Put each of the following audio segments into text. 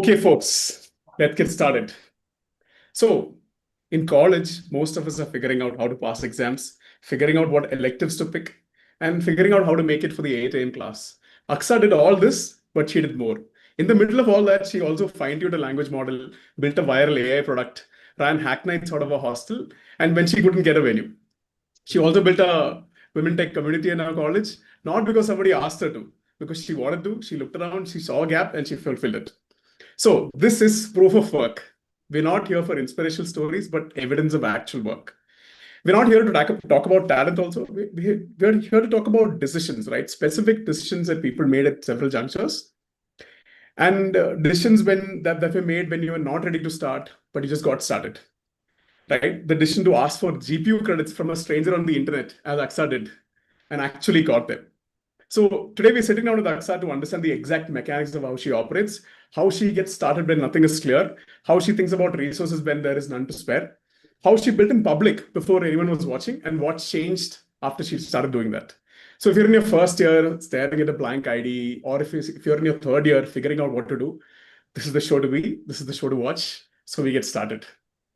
Okay, folks, let's get started. So, in college, most of us are figuring out how to pass exams, figuring out what electives to pick, and figuring out how to make it for the 8 a.m. class. Aksa did all this, but she did more. In the middle of all that, she also fine-tuned a language model, built a viral AI product, ran hack nights out of a hostel, and when she couldn't get a venue. She also built a women tech community in our college, not because somebody asked her to, because she wanted to. She looked around, she saw a gap, and she fulfilled it. So, this is proof of work. We're not here for inspirational stories, but evidence of actual work. We're not here to talk about talent also. We're here to talk about decisions, right? Specific decisions that people made at several junctures. And decisions that were made when you were not ready to start, but you just got started, right? The decision to ask for GPU credits from a stranger on the internet, as Aksa did, and actually got them. So today we're sitting down with Aksa to understand the exact mechanics of how she operates, how she gets started when nothing is clear, how she thinks about resources when there is none to spare, how she built in public before anyone was watching, and what changed after she started doing that. So if you're in your first year staring at a blank ID, or if you're in your third year figuring out what to do, this is the show to be, this is the show to watch. So we get started.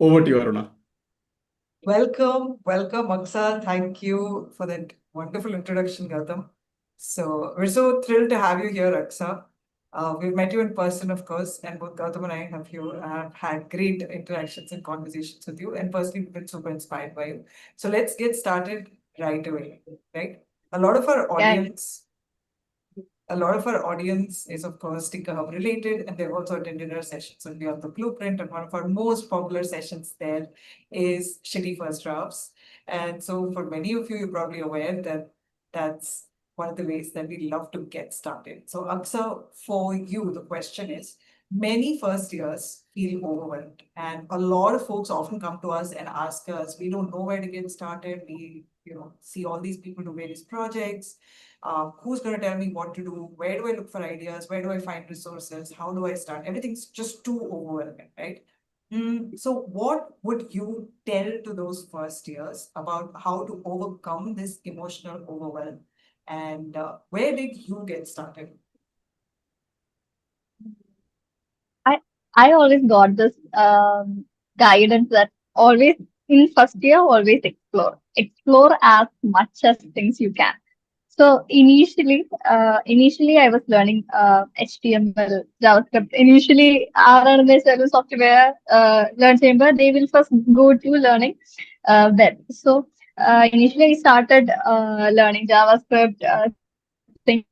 Over to you, Aruna. Welcome, Aksa. Thank you for that wonderful introduction, Gautam. So we're so thrilled to have you here, Aksa. We've met you in person, of course, and both Gautam and I have had great interactions and conversations with you, and personally, we've been super inspired by you. So let's get started right away, right? A lot of our audience is, of course, Tinker Hub related, and they've also attended our sessions on Beyond the Blueprint. And one of our most popular sessions there is Shitty First Drafts. And so, for many of you, you're probably aware that that's one of the ways that we love to get started. So, Aksa, for you, the question is, many first years feel overwhelmed, and a lot of folks often come to us and ask us, we don't know where to get started. We see all these people do various projects. Who's going to tell me what to do? Where do I look for ideas? Where do I find resources? How do I start? Everything's just too overwhelming, right? So what would you tell to those first years about how to overcome this emotional overwhelm? And where did you get started? I always got this guidance that always in first year, always explore as much as things you can. So initially I was learning HTML, JavaScript. Initially, our software learn chamber, they will first go to learning web. So initially I started learning JavaScript things.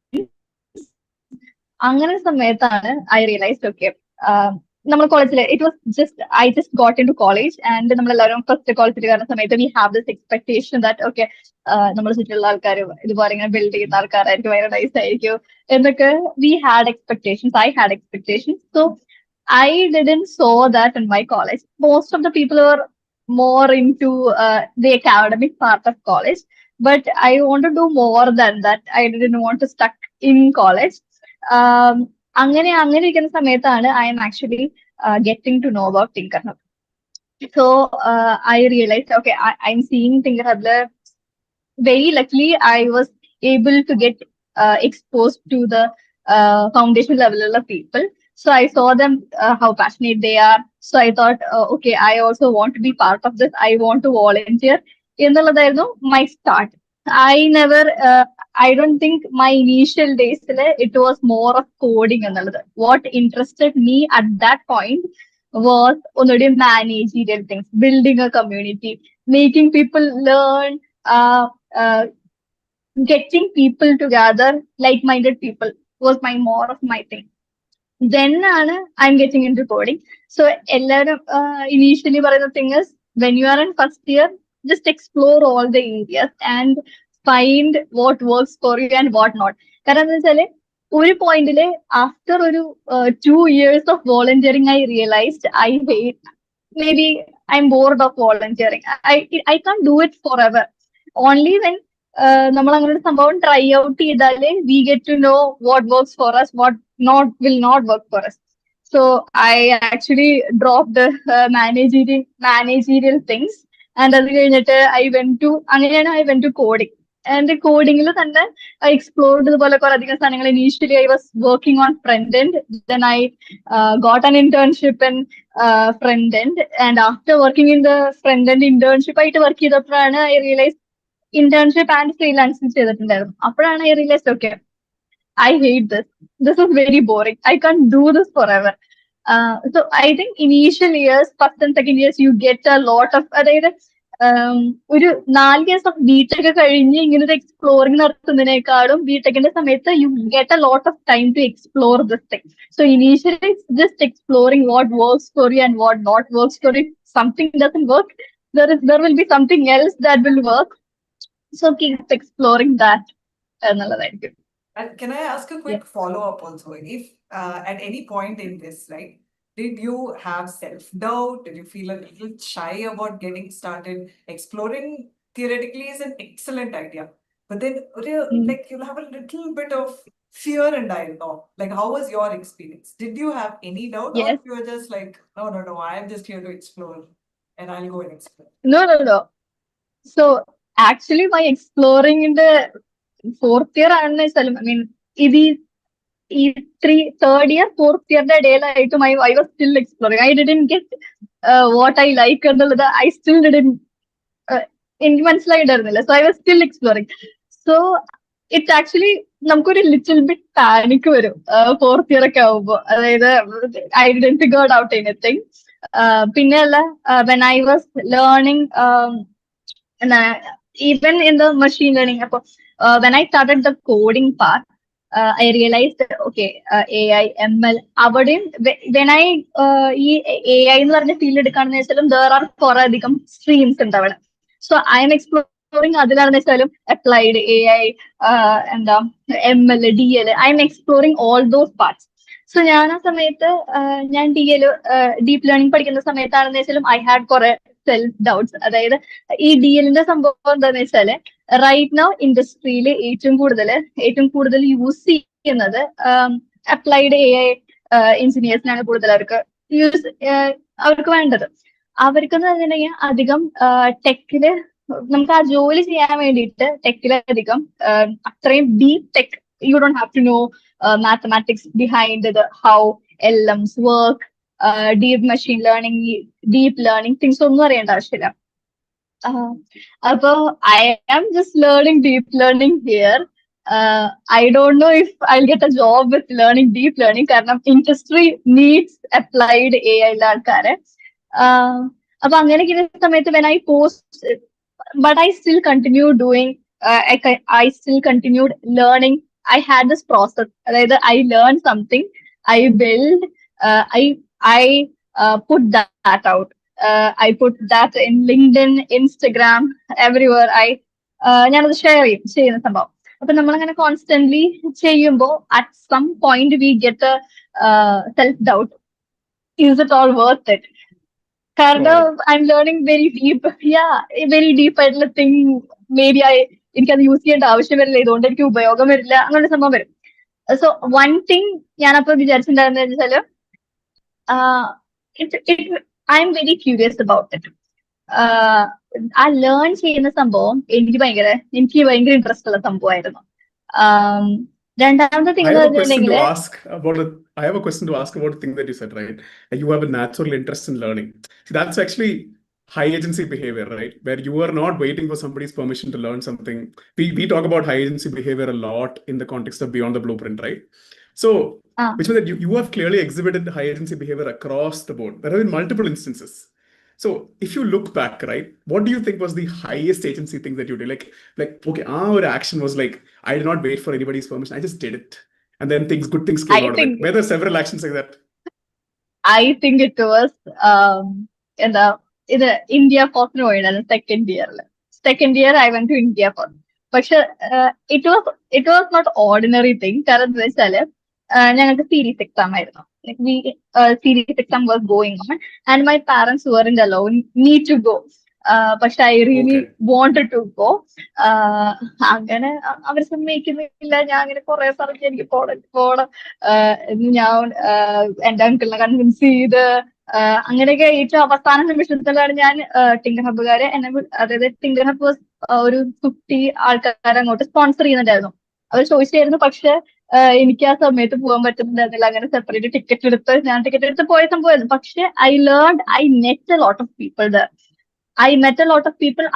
അങ്ങനെ സമയത്താണ് I realized, okay, നമ്മൾ കോളേജിൽ it was just I just got into college and നമ്മളെല്ലാവരും first കോളേജിൽ കയറുന്ന സമയത്ത് we have this expectation that okay നമ്മുടെ ചുറ്റുള്ള ആൾക്കാർ ഇതുപോലെ ഇങ്ങനെ ബിൽഡ് ചെയ്യുന്ന ആൾക്കാരായിരിക്കും ഭയങ്കര നൈസ് ആയിരിക്കും എന്നൊക്കെ we had expectations I had expectations so I didn't saw that in my college. Most of the people were more into the academic part of college, but I want to do more than that. I didn't want to stuck in college. അങ്ങനെ ഇരിക്കുന്ന സമയത്താണ് I'm actually getting to know about Thinker Hub. So I realise okay I'm seeing Thinker ഹബില് very luckily I was able to get exposed to the foundation level of people. So I saw them how passionate they are. So I thought, okay, I also want to be part of this. I want to volunteer. എന്നുള്ളതായിരുന്നു my start. I don't think my initial days it was more of coding എന്നുള്ളത്. What interested me at that point was only managerial things, building a community, making people learn, getting people together, like-minded people was more of my thing. Then I'm getting into coding. So initially the thing is, when you are in first year, just explore all the areas and find what works for you and what not. കാരണം എന്താ വെച്ചാല് ഒരു പോയിന്റില് after ഒരു 2 years of volunteering I realized I hate, maybe I'm bored of volunteering. I can't do it forever. Only when നമ്മൾ അങ്ങനെ ഒരു സംഭവം try out ചെയ്താലേ we get to know what works for us, what will not work for us. So I actually dropped the managerial things, and അത് കഴിഞ്ഞിട്ട് I went to coding. And coding I explored the initially I was working on front end, then I got an internship in front end, and after working in the front end internship I work I realized internship and freelancing I realized okay, I hate this. This is very boring. I can't do this forever. So I think initial years, first and second years, you get a lot of ഒരു 4 years of BTech കഴിഞ്ഞ് ഇങ്ങനെ ഒരു exploring നടത്തുന്നതിനേക്കാളും BTechന്റെ സമയത്ത് you get a lot of time to explore this thing. So initially it's just exploring what works for you and what not works for you. If something doesn't work, there will be something else that will work. So keep exploring that. എന്നുള്ളതായിരിക്കും. And can I ask a quick follow-up also? If at any point in this, right, did you have self-doubt? Did you feel a little shy about getting started? Exploring theoretically is an excellent idea. But then like you'll have a little bit of fear and I know. Like how was your experience? Did you have any doubt or you were just like, no, I am just here to explore and I'll go and explore? No. So actually my exploring in the fourth year I mean third year, fourth year I was still exploring. I didn't get what I like I still didn't so I was still exploring. So it actually നമുക്കൊരു little bit panic വരും fourth year ഒക്കെ ആവുമ്പോ. അതായത് I didn't figure out anything. പിന്നെയല്ല when I was learning even in the machine learning, when I started the coding part, I realized that okay, AI, ML, when I AI എന്ന് പറഞ്ഞ field എടുക്കുകയാണെന്ന് വെച്ചാലും there are കുറെ അധികം streams ഉണ്ട് അവിടെ. So I am exploring അതിലാണെന്ന് വെച്ചാലും applied AI, എന്താ ML, DL, I am exploring all those parts. So ഞാൻ ആ സമയത്ത് ഞാൻ DL ഡീപ് ലേണിംഗ് പഠിക്കുന്ന സമയത്താണെന്ന് വെച്ചാലും I had കുറെ സെൽഫ് ഡൗട്ട്സ്. അതായത് ഈ DLന്റെ സംഭവം എന്താന്ന് വെച്ചാല് റൈറ്റ് നൗ ഇൻഡസ്ട്രിയിൽ ഏറ്റവും കൂടുതൽ യൂസ് ചെയ്യുന്നത് അപ്ലൈഡ് AI എഞ്ചിനീയേഴ്സിനാണ് കൂടുതൽ അവർക്ക് വേണ്ടത്. അവർക്കെന്ന് പറഞ്ഞിട്ടുണ്ടെങ്കിൽ അധികം ടെക്കില് നമുക്ക് ആ ജോലി ചെയ്യാൻ വേണ്ടിയിട്ട് ടെക്കില് അധികം അത്രയും deep tech you don't have to know mathematics behind how LMs work, deep machine learning, deep learning things ഒന്നും അറിയേണ്ട ആവശ്യമില്ല. അപ്പൊ I am just learning deep learning here. I don't know if I'll get a job with learning deep learning കാരണം industry needs applied AI ആൾക്കാരെ. അപ്പൊ അങ്ങനെ ഇരിക്കുന്ന സമയത്ത് when I post, but I still continue doing, I still continued learning. I had this process. I learned something, I build, I put that out. I put that in LinkedIn, Instagram, everywhere. ഞാനത് share ചെയ്യുന്ന സംഭവം. അപ്പൊ നമ്മളങ്ങനെ constantly ചെയ്യുമ്പോ at some point we get a self doubt. Is it all worth it? കാരണം I'm learning very deep ആയിട്ടുള്ള thing. Maybe എനിക്കത് use ചെയ്യേണ്ട ആവശ്യം വരില്ല, ഇതുകൊണ്ട് എനിക്ക് ഉപയോഗം വരില്ല, അങ്ങനെ സംഭവം വരും. സോ വൺ തിങ് ഞാനപ്പോ വിചാരിച്ചിട്ടുണ്ടായിരുന്ന വെച്ചാല് I am very curious about it. ആ ലേൺ ചെയ്യുന്ന സംഭവം എനിക്ക് ഭയങ്കര ഇൻട്രസ്റ്റ് ഉള്ള സംഭവമായിരുന്നു. രണ്ടാമത്തെ thing I have a question to ask about the thing that you said, right? You have a natural interest in learning. See, that's actually high agency behavior, right? Where you are not waiting for somebody's permission to learn something. We talk about high agency behavior a lot in the context of Beyond the Blueprint, right? So, which means that you have clearly exhibited high agency behavior across the board. There have been multiple instances. So, if you look back, right, what do you think was the highest agency thing that you did? Like, okay, our action was like, I did not wait for anybody's permission. I just did it. And then good things came out of it. Were there several actions like that? I think it was in the India for second year I went to India for. പക്ഷെ it was not ordinary thing. കാരണം എന്താ വെച്ചാല് ഞങ്ങൾക്ക് series exam ആയിരുന്നു. Series exam was going on and my parents weren't allowing me to go. പക്ഷെ I really wanted to go. അങ്ങനെ അവർ സമ്മതിക്കുന്നില്ല. ഞാൻ അങ്ങനെ കുറെ പറഞ്ഞ് എനിക്ക് പോണം. ഞാൻ എന്റെ അങ്കിളിനെ കൺവിൻസ് ചെയ്ത് അങ്ങനെയൊക്കെ ഏറ്റവും അവസാന നിമിഷത്തിലാണ് ഞാൻ ടിങ്കർ ഹബ്ബുകാരെ അതായത് ടിങ്കർ ഹബ്ബ് ഒരു 50 ആൾക്കാരെ അങ്ങോട്ട് സ്പോൺസർ ചെയ്യുന്നുണ്ടായിരുന്നു. അവർ ചോദിച്ചായിരുന്നു, പക്ഷെ എനിക്ക് ആ സമയത്ത് പോകാൻ പറ്റുന്നുണ്ടായിരുന്നില്ല. അങ്ങനെ സെപ്പറേറ്റ് ടിക്കറ്റ് എടുത്ത് ഞാൻ ടിക്കറ്റ് എടുത്ത് പോയ സംഭവമായിരുന്നു. പക്ഷെ I met a lot of people there.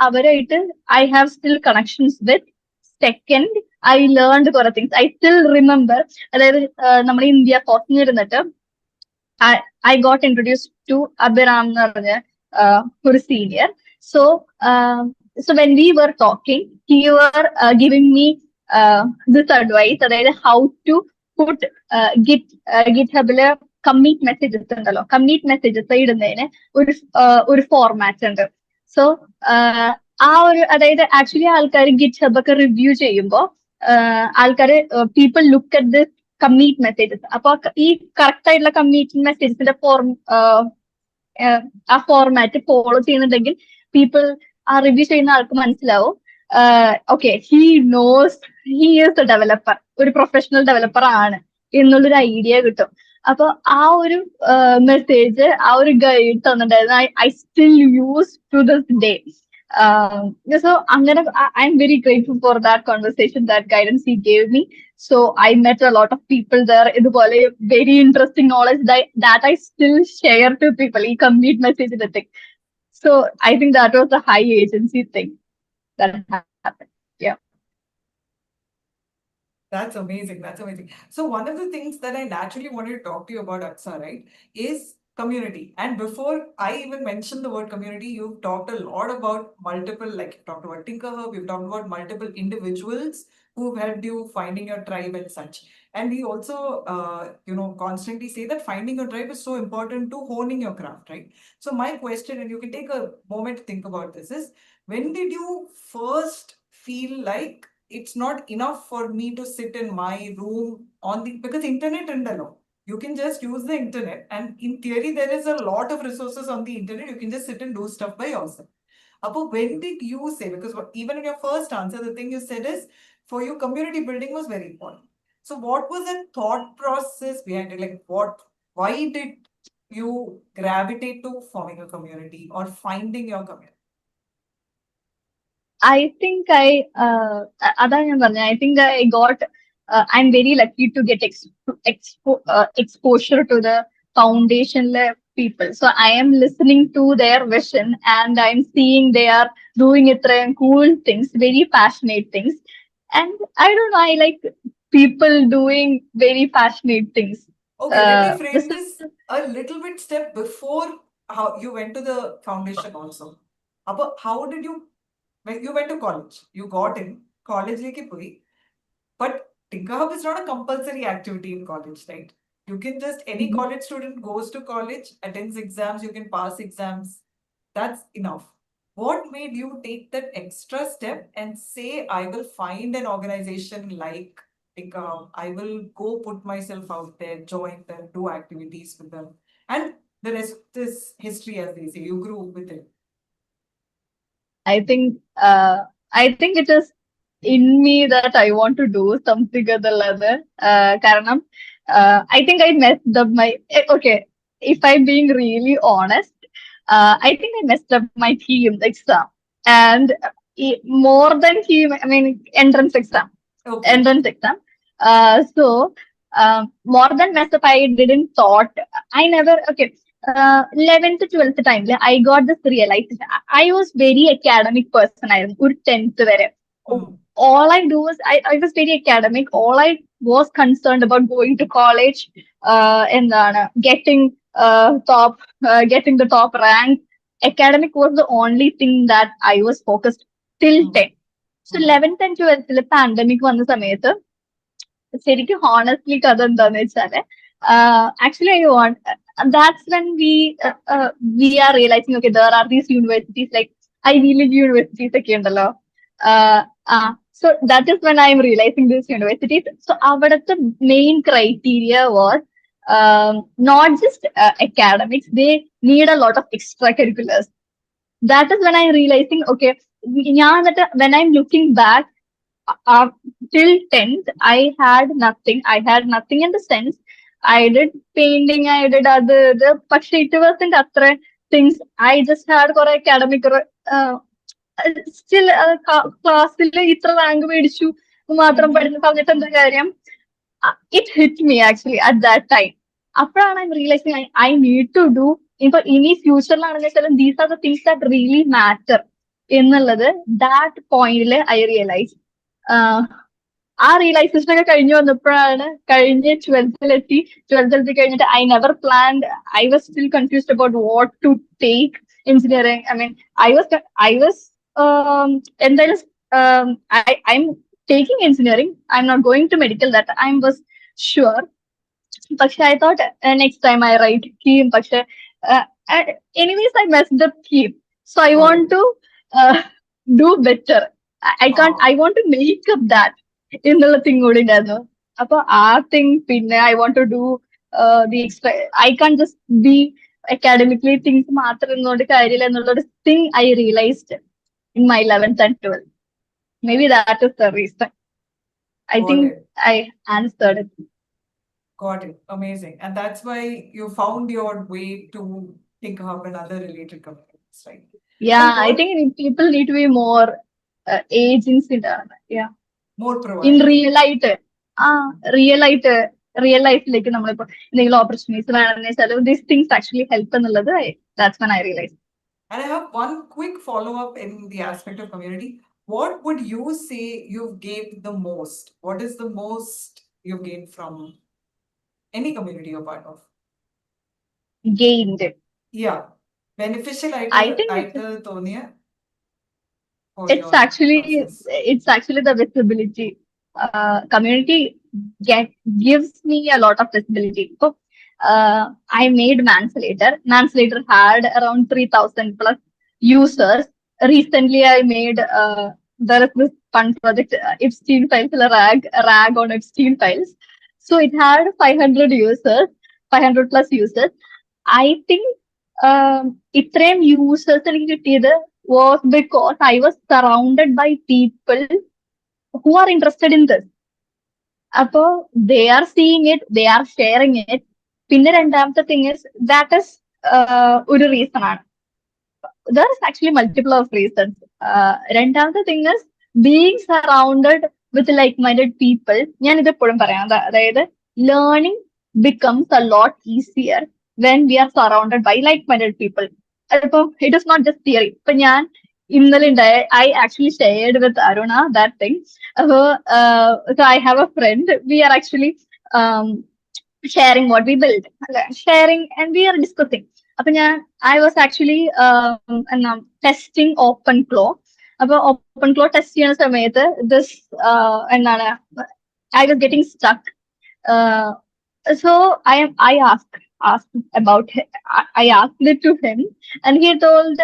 അവരായിട്ട് I have still connections with. Second, I learned കുറെ തിങ്സ്. I still remember. അതായത് നമ്മുടെ ഇന്ത്യ പോസ്റ്റിന് ഇരുന്നിട്ട് I got introduced to Abhiram എന്ന് പറഞ്ഞ ഒരു senior. So when we were talking, he were giving me this advice, അതായത് how to put GitHubല് commit messages ഉണ്ടല്ലോ. commit messages ഇടുന്നതിന് ഒരു ഫോർമാറ്റ് ഉണ്ട്. സോ ആ ഒരു, അതായത് ആക്ച്വലി ആൾക്കാർ GitHub ഒക്കെ റിവ്യൂ ചെയ്യുമ്പോൾ ആൾക്കാര് people look at this commit messages. അപ്പൊ ഈ കറക്റ്റ് ആയിട്ടുള്ള കമ്മിറ്റ് മെസ്സേജസിന്റെ ആ ഫോർമാറ്റ് ഫോളോ ചെയ്യുന്നുണ്ടെങ്കിൽ പീപ്പിൾ ആ റിവ്യൂ ചെയ്യുന്ന ആൾക്ക് മനസ്സിലാവും, okay, he is A developer, ഒരു പ്രൊഫഷണൽ ഡെവലപ്പർ ആണ് എന്നുള്ളൊരു ഐഡിയ കിട്ടും. അപ്പൊ ആ ഒരു മെസ്സേജ്, ആ ഒരു ഗൈഡ് തന്നിട്ടുണ്ടായിരുന്നു. I still use to this day. So I'm very grateful for that conversation, that guidance he gave me. So I met a lot of people there. ഇതുപോലെ very interesting knowledge that I still share to people. ഈ complete message thing. So I think that was the high agency thing that happened. Yeah. That's amazing. That's amazing. So one of the things that I naturally wanted to talk to you about, Aksa, right, is community. And before I even mention the word community, you've talked a lot about multiple, like you talked about Tinker Hub, you've talked about multiple individuals who've helped you finding your tribe and such. And we also, constantly say that finding your tribe is so important to honing your craft, right? So my question, and you can take a moment to think about this, is when did you first feel like it's not enough for me to sit in my room because internet and alone. You can just use the internet, and in theory there is a lot of resources on the internet. You can just sit and do stuff by yourself. But when did you say, because even in your first answer, the thing you said is for you community building was very important. So what was the thought process behind it? Like why did you gravitate to forming a community or finding your community? I think I think I got, I'm very lucky to get exposure to the foundation people. So I am listening to their vision and I'm seeing they are doing it cool things, very passionate things. And I don't know, I like people doing very passionate things. Okay, let me frame this a little bit step before how you went to the foundation also. How did you, when you went to college, you got in college, but Tinker Hub is not a compulsory activity in college, right? You can just, any college student goes to college, attends exams, you can pass exams. That's enough. What made you take that extra step and say, I will find an organization like Tinker Hub, I will go put myself out there, join them, do activities with them, and the rest is history, as they say, you grew with it? I think it is in me that I want to do something or the other. Karanam, I think I messed up my, okay, if I'm being really honest, I think I messed up my team exam. And more than team, I mean, entrance exam. Okay. Entrance exam. So more than mess up, I didn't thought, I never, okay. 11th 12th time I got this realization. I was very academic person. I was 10th vare. All I do was I was very academic. All I was concerned about going to college and getting the top rank. Academic was the only thing that I was focused till 10. So 11th and 12th pandemic വന്ന സമയത്ത് ശരിക്കും honestly കഥ എന്താന്ന് വെച്ചാല് actually I want, that's when we are realizing, okay, there are these universities like Ivy League universities ഒക്കെ ഉണ്ടല്ലോ. So that is when I am realizing these universities. So അവിടുത്തെ main criteria was not just academics, they need a lot of extracurriculars. That is when I am realizing, okay, when I'm looking back, till 10th, I had nothing in the sense I did painting, I did other, but it wasn't after things. I just had for academic, still class ഇത്ര rank മേടിച്ചു മാത്രം പഠിച്ചു പറഞ്ഞിട്ട് എന്താ കാര്യം? It hit me actually at that time. അപ്പോഴാണ് I'm realizing I need to do ഇപ്പൊ ഇനി ഫ്യൂച്ചറിലാണെന്ന് വെച്ചാലും these are the things that really matter എന്നുള്ളത് that പോയിന്റില് I realize. ആ റിയലൈസേഷൻ ഒക്കെ കഴിഞ്ഞു വന്നപ്പോഴാണ് കഴിഞ്ഞ 12th കഴിഞ്ഞിട്ട് I never planned. I was still confused about what to take engineering. I mean, I was എന്തായാലും I'm taking engineering. I'm not going to medical. That I was sure. പക്ഷെ I thought next time I write keen. പക്ഷെ anyways I messed up keen. So I want to do better. I want to make up that എന്നുള്ള thing കൂടി ഉണ്ടായിരുന്നു. അപ്പൊ ആ thing പിന്നെ I want to do the extra. I can't just be academically things മാത്രം ഇരുന്നുകൊണ്ട് കാര്യമില്ല എന്നുള്ളൊരു thing I realized in my 11th and 12th. Maybe that is the reason. I Got think it. I answered it. Got it. Amazing. And that's why you found your way to think of another related communities, right? Yeah, And I what- think people need to be more agents in that. Yeah. more In proactive. real ലൈഫിലേക്ക് നമ്മളിപ്പോ എന്തെങ്കിലും opportunities വേണമെന്ന് വെച്ചാൽ these things actually help എന്നുള്ളത് that's when I realized. And I have one quick follow-up in the aspect of community. What would you say you've gained the most? What is the most you've gained from any community you're part of? Gained. Yeah. Beneficial I think Tonia. it's actually the visibility. Community gives me a lot of visibility. So, I made Manslater. Manslater had around 3,000 plus users. Recently, I made there is this fun project, Epstein files, a rag on Epstein files. So it had 500 users, 500 plus users. I think ഇത്രയും users എനിക്ക് കിട്ടിയത് was because I was surrounded by people who are interested in this. അപ്പോ they are seeing it, they are sharing it. പിന്നെ രണ്ടാമത്തെ thing is that is ഒരു reason ആണ്. There is actually multiple of reasons. രണ്ടാമത്തെ thing is being surrounded with like-minded people. ഞാൻ ഇത് എപ്പോഴും പറയാം, അതായത് learning becomes a lot easier when we are surrounded by like-minded people. ഇപ്പം it is not just theory. ഇപ്പൊ ഞാൻ ഇന്നലെ ഉണ്ടായ I actually shared with Aruna that thing. So I have a friend. We are actually sharing what we built, sharing and we are discussing. അപ്പൊ I was actually testing open flow. അപ്പൊ open flow test ചെയ്യുന്ന സമയത്ത് this എന്താണ് I was getting stuck. So I asked about it. I asked it to him and he told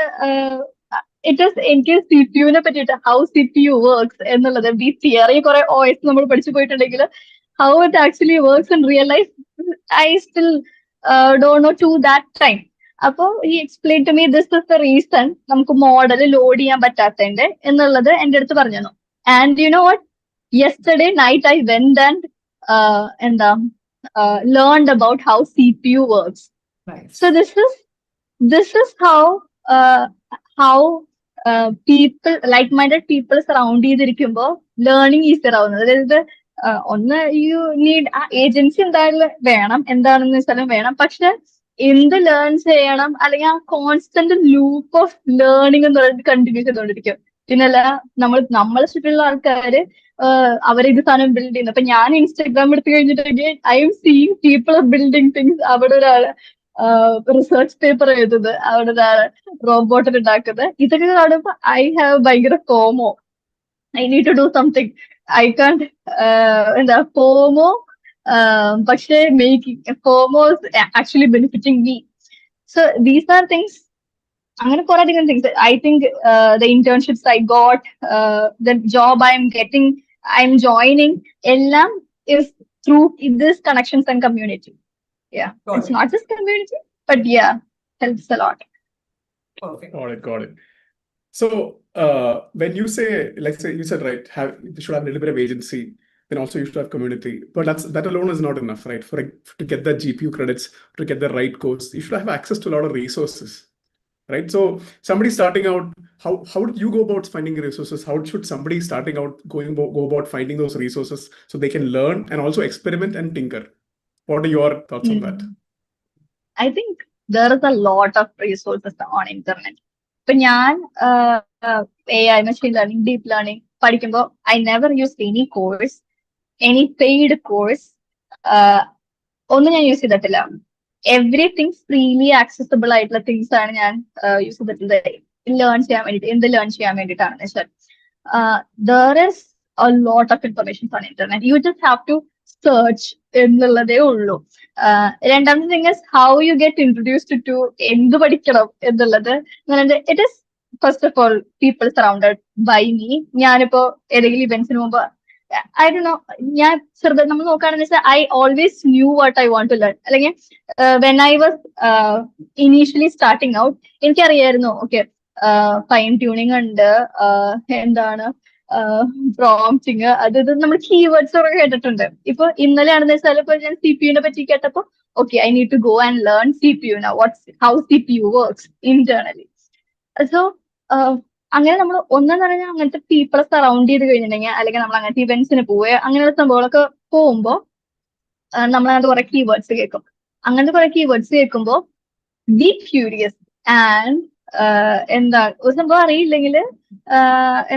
it is എനിക്ക് CPU നെ പറ്റിയിട്ട് how CPU works എന്നുള്ളത് ഈ theory കുറെ OS നമ്മൾ പഠിച്ചു പോയിട്ടുണ്ടെങ്കിൽ how it actually works in real life I still don't know to that time. അപ്പൊ he explained to me this is the reason നമുക്ക് മോഡൽ ലോഡ് ചെയ്യാൻ പറ്റാത്തതിന്റെ എന്നുള്ളത് എന്റെ അടുത്ത് പറഞ്ഞു. And you know what, yesterday night I went and learned about how CPU works. Nice. So this is how people, like-minded people surround ചെയ്തിരിക്കുമ്പോൾ learning easier ആവുന്നത്. അതായത് ഒന്ന് യു നീഡ് ആ ഏജൻസി എന്തായാലും വേണം, എന്താണെന്ന് വെച്ചാലും വേണം, പക്ഷെ എന്ത് ലേൺ ചെയ്യണം അല്ലെങ്കിൽ ആ കോൺസ്റ്റന്റ് ലൂപ്പ് ഓഫ് ലേണിംഗ് എന്ന് പറയുന്നത് കണ്ടിന്യൂ ചെയ്തുകൊണ്ടിരിക്കും. പിന്നല്ല നമ്മളെ ചുറ്റുള്ള ആൾക്കാര് അവരിത് സാധനം ബിൽഡ് ചെയ്യുന്നു. അപ്പൊ ഞാൻ ഇൻസ്റ്റാഗ്രാം എടുത്തു കഴിഞ്ഞിട്ടുണ്ടെങ്കിൽ I am seeing people building things. അവിടെ ഒരാള് റിസർച്ച് പേപ്പർ എഴുതുന്നത്, അവിടെ ഒരാള് റോബോട്ട് ഉണ്ടാക്കുന്നത്. ഇതൊക്കെ കാണുമ്പോ ഐ ഹാവ് ഭയങ്കര ഫോമോ. I need to do something. I can't എന്താ ഫോമോ, പക്ഷെ ഫോമോ actually benefiting me. So these are things. അങ്ങനെ കുറെ അധികം things. I think the internships I got, the job I'm getting, I'm joining, എല്ലാം is through this connections and community. Yeah, it's not just community, but yeah, helps a lot. Perfect. Got it. So when you say, let's say you said, right, we should have a little bit of agency. then also you should have community. But that alone is not enough, right? To get the GPU credits, to get the right course, you should have access to a lot of resources, right? So somebody starting out, how did you go about finding resources? How should somebody starting out go about finding those resources so they can learn and also experiment and tinker? What are your thoughts on that? I think there is a lot of resources on internet. But ഞാൻ AI, machine learning, deep learning പഠിക്കുമ്പോൾ I never used any course, any paid course. ഒന്നും ഞാൻ use ചെയ്തിട്ടില്ല. Everything freely accessible ആയിട്ടുള്ള things ആണ് ഞാൻ use ചെയ്തിട്ടുള്ളത് learn ചെയ്യാൻ വേണ്ടിയിട്ട്. എന്ത് ലേൺ ചെയ്യാൻ വേണ്ടിയിട്ടാണെന്ന് വെച്ചാൽ there is a lot of information on internet. You just have to search എന്നുള്ളതേ ഉള്ളൂ. രണ്ടാമത്തെ thing is how you get introduced to എന്ത് പഠിക്കണം എന്നുള്ളത്. It is first of all people surrounded by me. ഞാനിപ്പോ ഏതെങ്കിലും ഇവന്റ്സിന് മുമ്പ് ഐ ഡോ നോ, ഞാൻ ചെറുത് നമ്മൾ നോക്കുകയാണെന്ന് വെച്ചാൽ I always knew what I want to learn. അല്ലെങ്കിൽ when I was initially starting out എനിക്കറിയായിരുന്നു ഓക്കെ ഫൈൻ ട്യൂണിങ് ഉണ്ട്, എന്താണ് പ്രോംപ്റ്റിങ്, അത് ഇത് നമ്മൾ കീവേഡ്സ് ഒക്കെ കേട്ടിട്ടുണ്ട്. ഇപ്പൊ ഇന്നലെയാണെന്ന് വെച്ചാൽ ഇപ്പൊ ഞാൻ CPU പറ്റി കേട്ടപ്പോ okay I need to go and learn CPU now, how CPU works internally. So അങ്ങനെ നമ്മൾ ഒന്നെന്ന് പറഞ്ഞാൽ അങ്ങനത്തെ പീപ്പിളെ സറൗണ്ട് ചെയ്ത് കഴിഞ്ഞിട്ടുണ്ടെങ്കിൽ അല്ലെങ്കിൽ നമ്മൾ അങ്ങനത്തെ ഇവന്റ്സിന് പോവുക അങ്ങനെയുള്ള സംഭവങ്ങളൊക്കെ പോകുമ്പോൾ നമ്മൾ അങ്ങനത്തെ കുറെ കീവേഡ്സ് കേൾക്കും. അങ്ങനത്തെ കുറെ കീവേഡ്സ് കേൾക്കുമ്പോൾ ബി ക്യൂരിയസ് ആൻഡ് എന്താ ഒരു സംഭവം അറിയില്ലെങ്കിൽ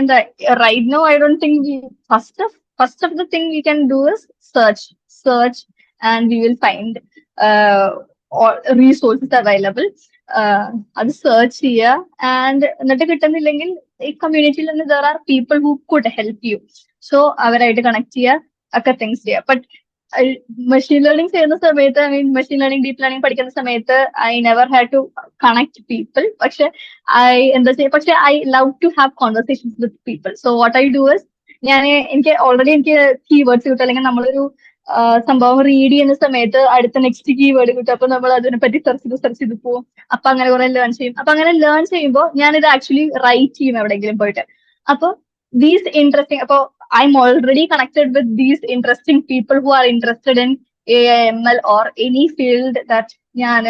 എന്താ right no I don't think first of the thing we can do is search and we will find resources available. അത് സെർച്ച് ചെയ്യുക ആൻഡ് എന്നിട്ട് കിട്ടുന്നില്ലെങ്കിൽ ഈ കമ്മ്യൂണിറ്റിയിൽ നിന്ന് there are people who could help you. So അവരായിട്ട് കണക്ട് ചെയ്യുക ഒക്കെ തിങ്സ് ചെയ്യുക. ബട്ട് മെഷീൻ ലേണിംഗ് ചെയ്യുന്ന സമയത്ത് മെഷീൻ ലേണിംഗ് ഡീപ് ലേണിംഗ് പഠിക്കുന്ന സമയത്ത് I never had to connect people. പക്ഷെ പക്ഷെ I love to have conversations with people. So what I do is എനിക്ക് ഓൾറെഡി എനിക്ക് കീവേഡ്സ് കിട്ടും, അല്ലെങ്കിൽ നമ്മളൊരു സംഭവം റീഡ് ചെയ്യുന്ന സമയത്ത് അടുത്ത നെക്സ്റ്റ് കീവേഡ് കിട്ടും. അപ്പൊ നമ്മൾ അതിനെ പറ്റി സെർച്ച് ചെയ്ത് പോകും. അപ്പൊ അങ്ങനെ കുറെ ലേൺ ചെയ്യും. അപ്പൊ അങ്ങനെ ലേൺ ചെയ്യുമ്പോൾ ഞാനിത് ആക്ച്വലി റൈറ്റ് ചെയ്യും എവിടെയെങ്കിലും പോയിട്ട്. അപ്പൊ ദീസ് ഇൻട്രസ്റ്റിംഗ്, അപ്പൊ I M already connected with these interesting people who are interested in AI/ML or any field that ഞാൻ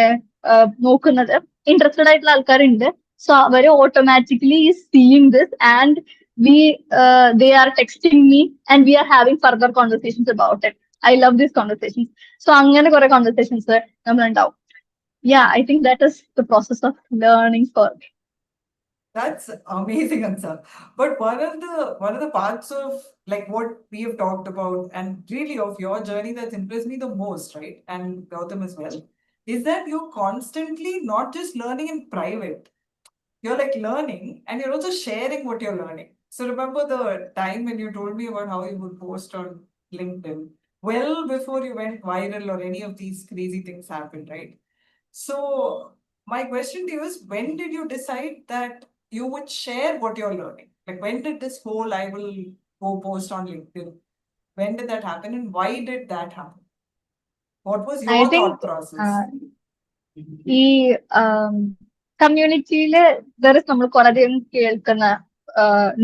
നോക്കുന്നത്. ഇൻട്രസ്റ്റഡ് ആയിട്ടുള്ള ആൾക്കാരുണ്ട്. സോ അവര് automatically seeing this and they are texting me and we are having further conversations about it. I love these conversations. So അങ്ങനെ കുറെ conversations നമ്മൾ ഉണ്ടാവും. Yeah, I think that is the process of learning for me. That's amazing, Aksa. But one of the parts of like what we have talked about and really of your journey that's impressed me the most, right? And Gautam as well, is that you're constantly not just learning in private. You're like learning and you're also sharing what you're learning. So remember the time when you told me about how you would post on LinkedIn well before you went viral or any of these crazy things happened, right? So my question to you is, when did you decide that you would share what you're learning? Like when did this whole I will go post on LinkedIn, when did that happen and why did that happen? What was your thought process? ഈ കമ്മ്യൂണിറ്റിയില് നമ്മൾ കുറേയധികം കേൾക്കുന്ന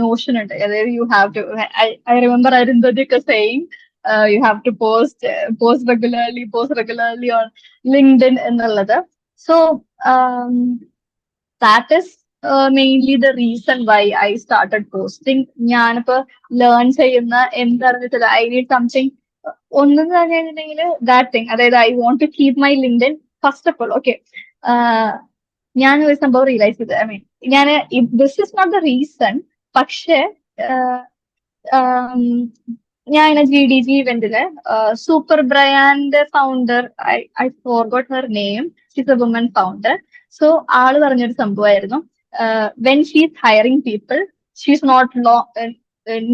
notion ഉണ്ട്. അതായത് you have to, I remember അരുന്ധതിയൊക്കെ saying you have to post regularly on LinkedIn എന്നുള്ളത്. So that is mainly the reason why I started posting. ഞാനിപ്പോ learn ചെയ്യുന്ന എന്താണെന്ന് വെച്ചാൽ ഐ നീഡ് സംതിങ് ഒന്നെന്ന് പറഞ്ഞിട്ടുണ്ടെങ്കിൽ ദാറ്റ് തിങ്, അതായത് I want to keep my LinkedIn first of all. Okay, ഞാൻ ഒരു സംഭവം റിയലൈസ് ചെയ്ത്, ഞാൻ this is not the reason, പക്ഷെ ഞാൻ GDG ഇവന്റില് super brand founder, I forgot her name, she's a woman founder. So ആള് പറഞ്ഞൊരു സംഭവമായിരുന്നു, when she is hiring people she's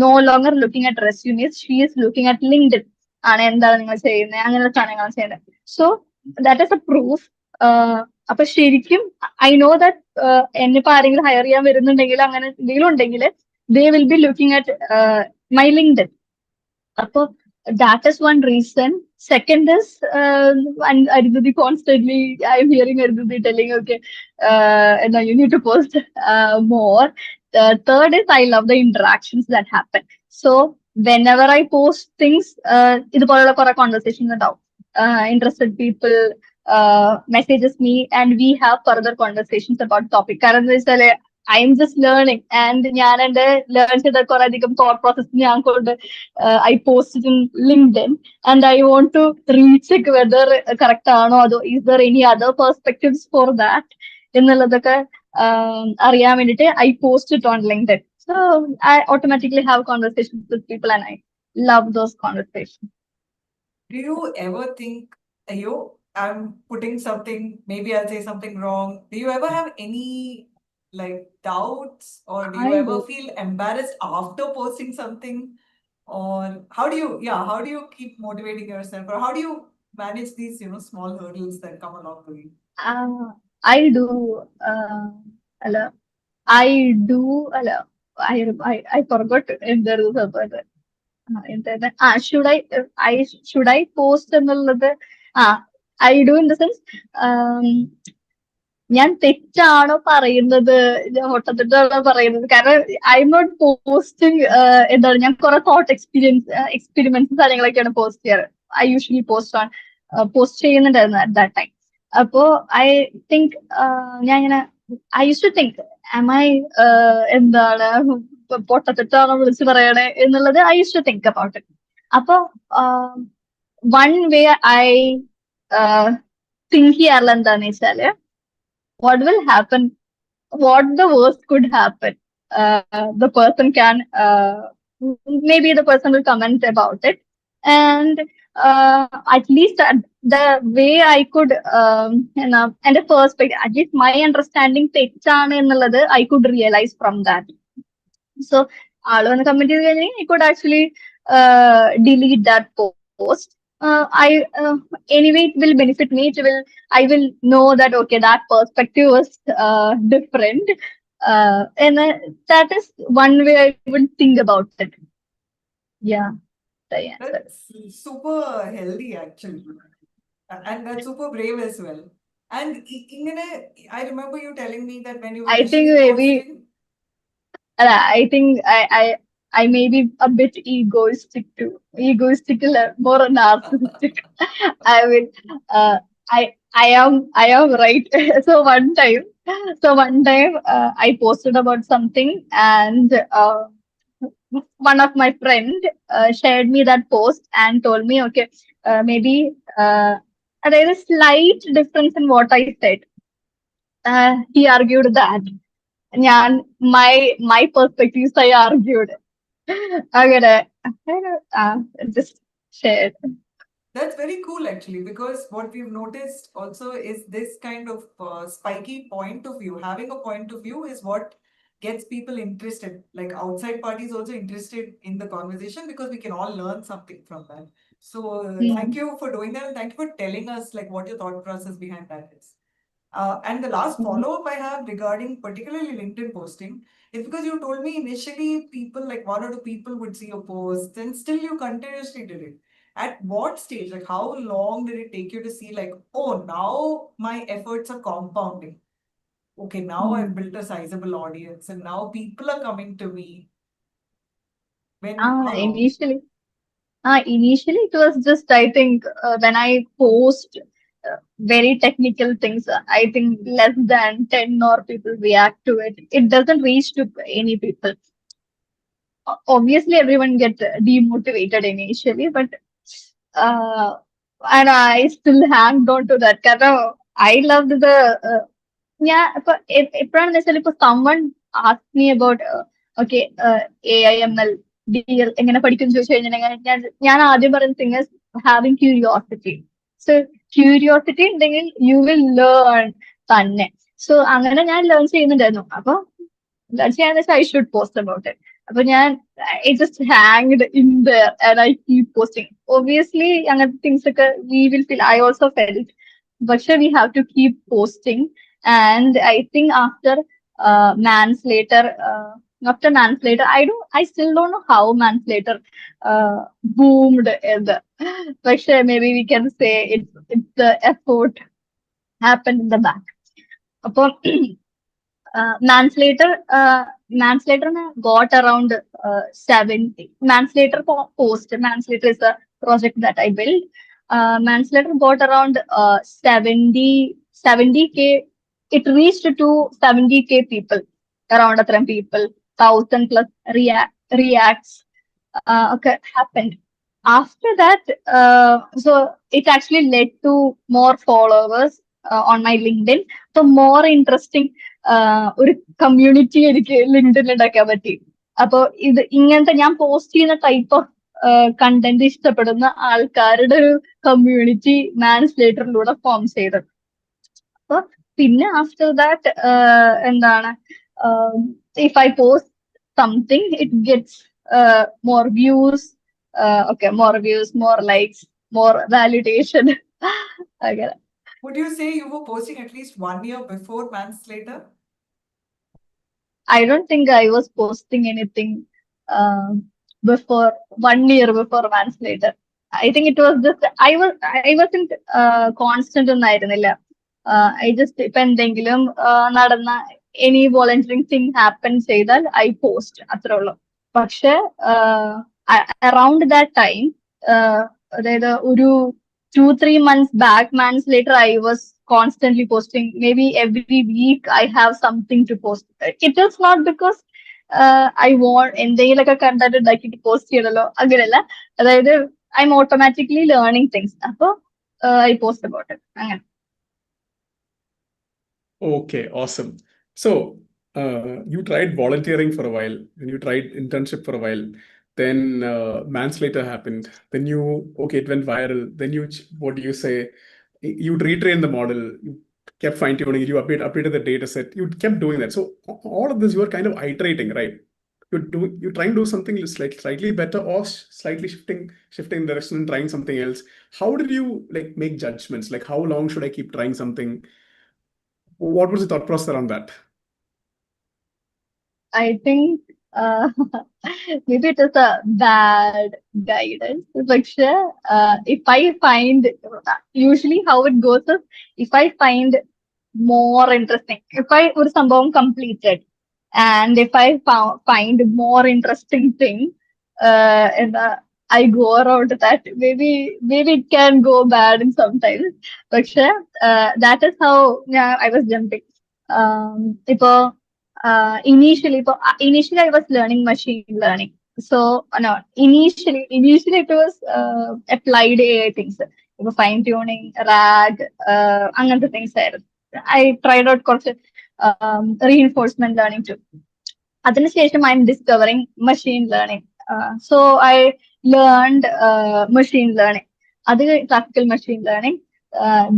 no longer looking at resumes, she is looking at LinkedIn ആണ്. എന്താണ് നിങ്ങൾ ചെയ്യുന്നത്, അങ്ങനെയുള്ള സാധനങ്ങളാണ് ചെയ്യുന്നത്. So that is A proof. അപ്പൊ ശരിക്കും ഐ നോ ദാറ്റ് എന്നിപ്പോ ആരെങ്കിലും ഹയർ ചെയ്യാൻ വരുന്നുണ്ടെങ്കിൽ അങ്ങനെ എന്തെങ്കിലും ഉണ്ടെങ്കിൽ they will be looking at my LinkedIn. So that is one reason. Second is Arundhati constantly, I am hearing Arundhati telling, okay, now you need to post more. The third is I love the interactions that happen. So whenever I post things, ഇതുപോലുള്ള കുറെ conversations ഉണ്ടാവും. Interested people messages me and we have further conversations about topic. കാരണം എന്താ വെച്ചാല് I am just learning and ഞാൻ എന്റെ learn ചെയ്ത കുറെ അധികം thought process ഞാൻ കൊണ്ട് I posted in LinkedIn and I want to recheck whether correct ആണോ അതോ is there any other perspectives for that എന്നുള്ളതൊക്കെ അറിയാൻ വേണ്ടിയിട്ട് I post it on LinkedIn. So I automatically have conversations with people and I love those conversations. Do you ever think, I'm putting something, maybe I'll say something wrong. Do you ever have any like doubts, or do you I ever do. feel embarrassed after posting something? Or how do you keep motivating yourself, or how do you manage these, small hurdles that come along the way? I do. അല്ല I do. അല്ല I forgot if there is a word. Should I post എന്നുള്ളത് I do in the sense ഞാൻ തെറ്റാണോ പറയുന്നത് ഒട്ടത്തിട്ടാണോ പറയുന്നത് കാരണം I am not posting എന്താണ് ഞാൻ കുറെ തോട്ട് എക്സ്പെരിമെന്റ്സ് കാര്യങ്ങളൊക്കെയാണ് പോസ്റ്റ് ചെയ്യാറ് ഐ യൂഷ്വലി പോസ്റ്റ് ചെയ്യുന്നുണ്ടായിരുന്നു അറ്റ് ദാറ്റ് ടൈം അപ്പോ ഐ തിങ്ക് ഞാൻ ഇങ്ങനെ I use to think am I എന്താണ് പൊട്ടത്തെറ്റാണോ വിളിച്ച് പറയണേ എന്നുള്ളത് I use to think about it അപ്പൊ വൺ വേ ഐ തിങ്ക് ചെയ്യാറില്ല എന്താന്ന് വെച്ചാല് what will happen, what the worst could happen. The person can, maybe the person will comment about it. And at least the way I could, and the perspective, at least my understanding, I could realize from that. So, ആള് comment ചെയ്ത് കഴിഞ്ഞാൽ I could actually delete that post. Anyway, it will benefit me. I will know that okay, that perspective was different, and that is one way I will think about it. Yeah, the answer. That's super healthy, actually, and that's super brave as well. And I remember you telling me that when you were I think maybe. posting, I think I may be a bit egoistic, more narcissistic. I mean, I am right. So one time, I posted about something, and one of my friend shared me that post and told me, okay, maybe there is a slight difference in what I said. He argued that. My perspectives I argued. അങ്ങനെ just shared. That's very cool, actually, because what we've noticed also is this kind of spiky point of view. Having a point of view is what gets people interested, like outside parties also interested in the conversation, because we can all learn something from that. So thank you for doing that, and thank you for telling us like what your thought process behind that is. And the last follow-up I have regarding particularly LinkedIn posting is because you told me initially people, like one or two people, would see your posts and still you continuously did it. At what stage, like how long did it take you to see like, oh, now my efforts are compounding? Okay, now I've built a sizable audience and now people are coming to me. How long? Initially it was just, I think, when I post very technical things, I think less than 10 or people react to it. It doesn't reach to any people. Obviously, everyone gets demotivated initially, but and I still hanged on to that. Because I loved the എപ്പോഴാണെന്ന് വെച്ചാൽ ഇപ്പൊ someone asked me about okay AIML DL എങ്ങനെ പഠിക്കും ചോദിച്ചു കഴിഞ്ഞാൽ ഞാൻ ആദ്യം പറയുന്ന thing is having curiosity. So curiosity ഉണ്ടെങ്കിൽ you will learn തന്നെ. So അങ്ങനെ ഞാൻ ലേൺ ചെയ്യുന്നുണ്ടായിരുന്നു. അപ്പൊ ലേൺ ചെയ്യാന്ന് വെച്ചാൽ I should post about it. അപ്പൊ ഞാൻ I just hanged in there and I keep posting. Obviously അങ്ങനത്തെ things ഒക്കെ we will feel. I also felt, but we have to keep posting. And I think after Manslater, I still don't know how Manslater boomed. But maybe we can say it's the effort happened in the back. Upon Manslater, Manslater got around 70. Manslater post. Manslater is a project that I built. Manslater got around 70k. It reached to 70k people, around 1,000 people, 1,000 plus reacts. Okay, happened. After that, so it actually led to more followers on my LinkedIn. So more interesting ഒരു community എനിക്ക് ലിങ്ക്ഡിനിൽ ഉണ്ടാക്കാൻ പറ്റി. അപ്പൊ ഇത് ഇങ്ങനത്തെ ഞാൻ post ചെയ്യുന്ന type of content ഇഷ്ടപ്പെടുന്ന ആൾക്കാരുടെ ഒരു കമ്മ്യൂണിറ്റി മാൻസ്ലേറ്ററിലൂടെ ഫോം ചെയ്തു. അപ്പൊ പിന്നെ ആഫ്റ്റർ ദാറ്റ് എന്താണ്, if I post something it gets more views, okay, more views, more likes, more validation. Okay. Would you say you were posting at least 1 year before Manslater? I don't think I was posting anything before 1 year before Manslater. I think it was just I wasn't constant ഒന്നായിരുന്നില്ല. I just ഇപ്പൊ എന്തെങ്കിലും നടന്ന any volunteering thing happen ചെയ്താൽ I post, അത്രേ ഉള്ളൂ. പക്ഷെ around that time, അതായത് ഒരു 2-3 months back, Manslater, I was constantly posting. Maybe every week I have something to post. It is not because I want എന്തെങ്കിലുമൊക്കെ കണ്ടിട്ട് ഉണ്ടാക്കിയിട്ട് പോസ്റ്റ് ചെയ്യണല്ലോ, അങ്ങനെയല്ല. അതായത് I'm automatically learning things. അപ്പൊ I post about it. അങ്ങനെ. Okay, awesome. So you tried volunteering for a while, and you tried internship for a while. Then Manslater happened. Then okay, it went viral. Then what do you say? You'd retrain the model. You kept fine-tuning it. You updated the data set. You kept doing that. So all of this, you were kind of iterating, right? You're trying to do something slightly better, or slightly shifting direction and trying something else. How did you make judgments? Like, how long should I keep trying something? What was the thought process around that? I think maybe it is a bad guidance. പക്ഷെ if I find, usually how it goes is, if I find more interesting, if I ഒരു സംഭവം completed, and if I find more interesting thing, and I go around that, maybe it can go bad in sometimes. പക്ഷെ that is how I was jumping. ഇപ്പൊ initially I was learning machine learning. So no, initially it was applied AI things, fine tuning, RAG, അങ്ങനത്തെ things ആയിരുന്നു. I tried out കുറച്ച് reinforcement learning too. അതിനുശേഷം I'm discovering machine learning. So I learned machine learning. അത് classical machine learning.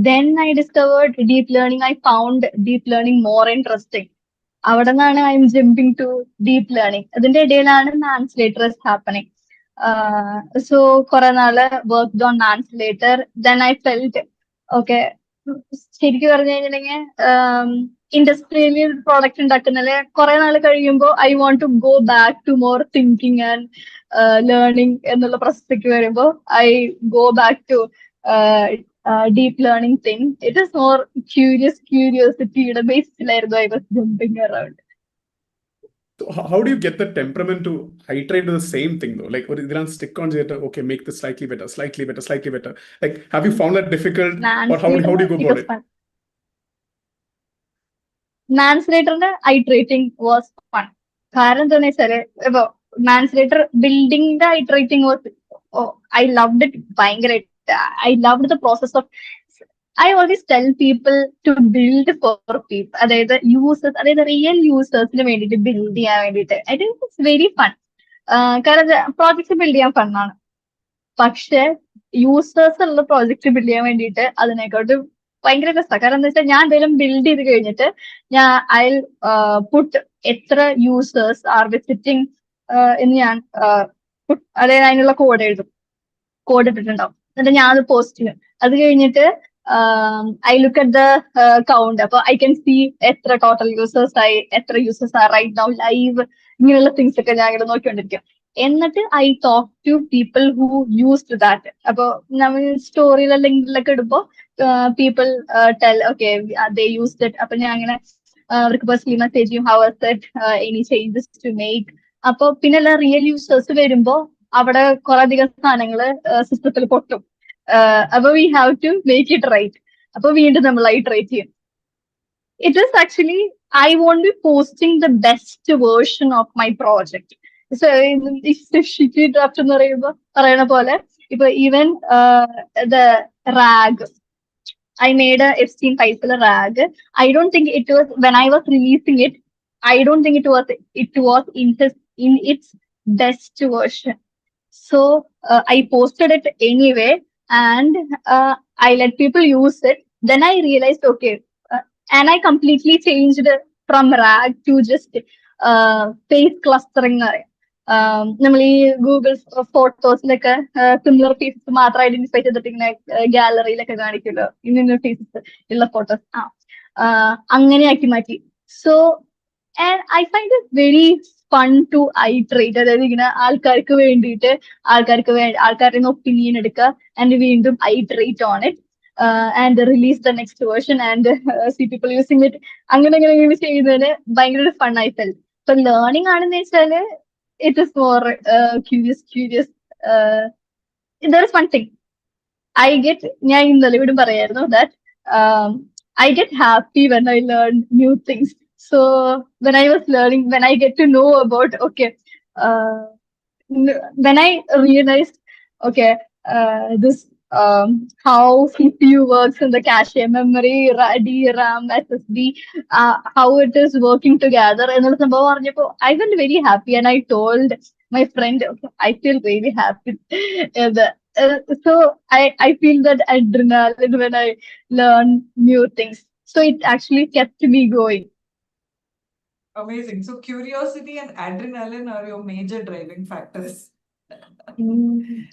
Then I discovered deep learning. I found deep learning more interesting. അവിടെ നിന്നാണ് I'm jumping to deep learning. അതിന്റെ ഇടയിലാണ് Manslator happening. So കുറെ നാള് worked on Manslator. Then I felt okay, ശരിക്കും പറഞ്ഞു കഴിഞ്ഞിട്ടുണ്ടെങ്കിൽ ഇൻഡസ്ട്രിയലി പ്രോഡക്റ്റ് ഉണ്ടാക്കുന്നതില് കുറെ നാൾ കഴിയുമ്പോൾ I want to go back to more thinking and learning എന്നുള്ള പ്രസക്തിക്ക് വരുമ്പോൾ I go back to deep learning thing. It is more curiosity based. I was jumping around. So how do you get the temperament to iterate to the same thing though? Like, or stick on it? Okay, make this slightly better. Like, have you found that difficult, or how do you go about it? Manslater iterating was fun. കാരണം എന്താണെന്ന് വെച്ചാല് ഇപ്പൊ Manslater building the iterating was, I loved it. ഭയങ്കരമായിട്ട് I loved the process of, I always tell people to build for people, അതായത് users, അതായത് real യൂസേഴ്സിന് വേണ്ടിയിട്ട് build ചെയ്യാൻ വേണ്ടിയിട്ട്. I think it's very fun. കാരണം പ്രോജക്ട്സ് ബിൽഡ് ചെയ്യാൻ ഫണ്ണാണ്. പക്ഷെ users ഉള്ള പ്രോജക്റ്റ് ബിൽഡ് ചെയ്യാൻ വേണ്ടിയിട്ട് അതിനെക്കാട്ട് ഭയങ്കര രസമാണ്. കാരണം എന്താ വെച്ചാൽ ഞാൻ എന്തെങ്കിലും ബിൽഡ് ചെയ്ത് കഴിഞ്ഞിട്ട് ഞാൻ ഐ പുട്ട് എത്ര യൂസേഴ്സ് ആർ വിസിറ്റിംഗ് എന്ന് ഞാൻ അതായത് അതിനുള്ള കോഡ് ഇട്ടിട്ടുണ്ടാവും. എന്നിട്ട് ഞാൻ അത് പോസ്റ്റ് ചെയ്യും. അത് കഴിഞ്ഞിട്ട് I look at the count. അപ്പൊ ഐ കൻ സീ എത്ര ടോട്ടൽ യൂസേഴ്സ് ആയി, എത്ര users are right now live, ഇങ്ങനെയുള്ള തിങ്സ് ഒക്കെ ഞാൻ ഇങ്ങനെ നോക്കിക്കൊണ്ടിരിക്കും. എന്നിട്ട് I talk to people who used that. അപ്പൊ നമ്മൾ സ്റ്റോറിയിലെ ലിങ്കിലൊക്കെ ഇടുമ്പോ people tell okay they used it. അപ്പൊ ഞാൻ അങ്ങനെ അവർക്ക് പേഴ്സണലി മെസ്സേജ് ചെയ്യും, how was it, any changes to make. അപ്പൊ പിന്നെ എല്ലാ റിയൽ യൂസേഴ്സ് വരുമ്പോ അവിടെ കുറെ അധികം സാധനങ്ങള് സിസ്റ്റത്തിൽ പൊട്ടും. അപ്പൊ we have to make it right. അപ്പൊ വീണ്ടും നമ്മൾ ഇറ്ററേറ്റ് ചെയ്യും. It is actually, I won't be posting the best version of my project. So shitty draft എന്ന് പറയുന്ന പോലെ ഇപ്പൊ even the rag, I made a Epstein Faisal rag. I don't think it was, when I was releasing it, I don't think it was in its best version. So I posted it anyway, and I let people use it. Then I realized, okay, and I completely changed from rag to just face clustering. നമ്മൾ ഈ Google ഫോട്ടോസിലൊക്കെ similar pieces മാത്രം identify ചെയ്തിട്ട് ഇങ്ങനെ ഗാലറിയിലൊക്കെ കാണിക്കുമല്ലോ ഇന്ന pieces ഉള്ള photos, അങ്ങനെ ആക്കി മാറ്റി. So and I find it very fun to iterate. അതായത് ഇങ്ങനെ ആൾക്കാർക്ക് വേണ്ടിയിട്ട് ആൾക്കാരുടെ ഒപ്പീനിയൻ എടുക്കുക ആൻഡ് വീണ്ടും iterate on it and release the next version and see people using it. അങ്ങനെ ചെയ്യുന്നതിന് ഭയങ്കര ഫൺ ആയി ഫെൽ. ഇപ്പൊ ലേണിംഗ് ആണെന്ന് വെച്ചാല് it is more curious. There is one thing I get, ഞാൻ ഇന്നലെ ഇവിടെ പറയായിരുന്നു that I get happy when I learn new things. So when I was learning, when I get to know about, okay, when I realized, okay, this how CPU works in the cache memory, DRAM, SSD, how it is working together, എന്നുള്ള സംഭവം പറഞ്ഞപ്പോ I felt very happy, and I told my friend, okay, I feel very happy. So I feel that adrenaline when I learn new things. So it actually kept me going. Amazing. So curiosity and adrenaline are your major driving factors.